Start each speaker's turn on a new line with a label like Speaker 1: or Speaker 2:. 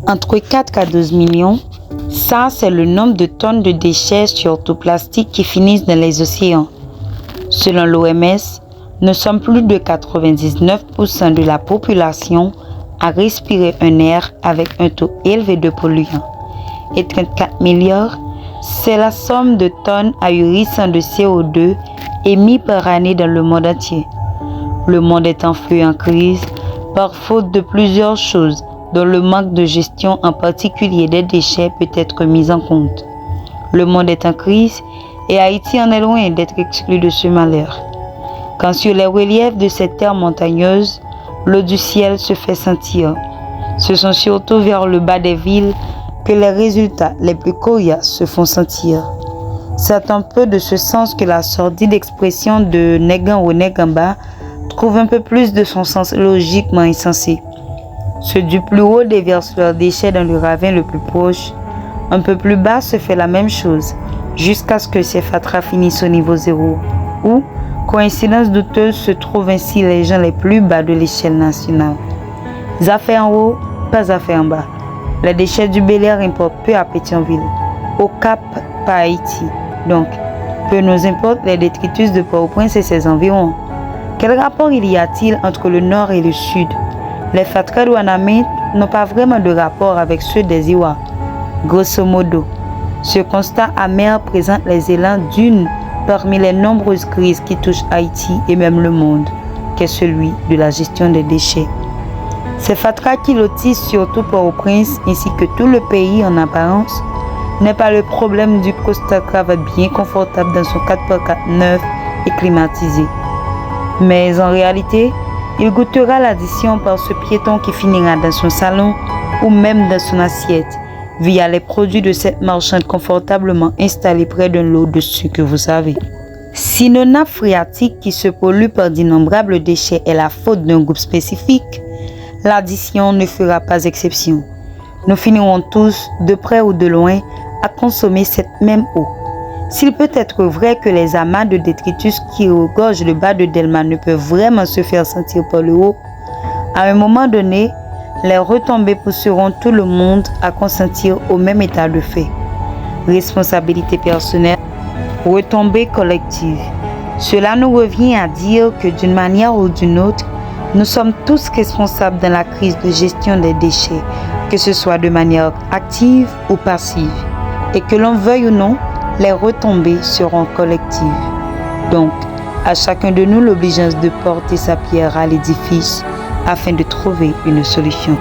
Speaker 1: Entre 4 à 12 millions, ça c'est le nombre de tonnes de déchets, surtout plastiques, qui finissent dans les océans. Selon l'OMS, nous sommes plus de 99% de la population à respirer un air avec un taux élevé de polluants. Et 34 milliards, c'est la somme de tonnes ahurissantes de CO2 émis par année dans le monde entier. Le monde est en flux en crise par faute de plusieurs choses, dont le manque de gestion en particulier des déchets peut être mis en compte. Le monde est en crise et Haïti en est loin d'être exclu de ce malheur. Quand sur les reliefs de cette terre montagneuse, l'eau du ciel se fait sentir, ce sont surtout vers le bas des villes que les résultats les plus coriaces se font sentir. C'est un peu de ce sens que la sordide expression de Négan ou Négamba trouve un peu plus de son sens logiquement insensé. Ceux du plus haut déversent leurs déchets dans le ravin le plus proche. Un peu plus bas se fait la même chose, jusqu'à ce que ces fatras finissent au niveau zéro, où, coïncidence douteuse, se trouvent ainsi les gens les plus bas de l'échelle nationale. Affaires en haut, pas affaires en bas. Les déchets du Bel-Air importent peu à Pétionville, au Cap, pas Haïti. Donc, peu nous importe les détritus de Port-au-Prince et ses environs. Quel rapport y a-t-il entre le nord et le sud? Les fatras douanamés n'ont pas vraiment de rapport avec ceux des Iwa. Grosso modo, ce constat amer présente les élans d'une parmi les nombreuses crises qui touchent Haïti et même le monde, qu'est celui de la gestion des déchets. Ces fatras qui lotissent surtout Port-au-Prince ainsi que tout le pays en apparence n'est pas le problème du costard-cravate bien confortable dans son 4x4 neuf et climatisé. Mais en réalité, il goûtera l'addition par ce piéton qui finira dans son salon ou même dans son assiette via les produits de cette marchande confortablement installée près d'un lot de sucre que vous savez. Si nos nappes phréatiques qui se polluent par d'innombrables déchets est la faute d'un groupe spécifique, l'addition ne fera pas exception. Nous finirons tous, de près ou de loin, à consommer cette même eau. S'il peut être vrai que les amas de détritus qui regorgent le bas de Delma ne peuvent vraiment se faire sentir par le haut, à un moment donné, les retombées pousseront tout le monde à consentir au même état de fait. Responsabilité personnelle, retombées collectives. Cela nous revient à dire que d'une manière ou d'une autre, nous sommes tous responsables dans la crise de gestion des déchets, que ce soit de manière active ou passive. Et que l'on veuille ou non, les retombées seront collectives. Donc, à chacun de nous l'obligeance de porter sa pierre à l'édifice afin de trouver une solution.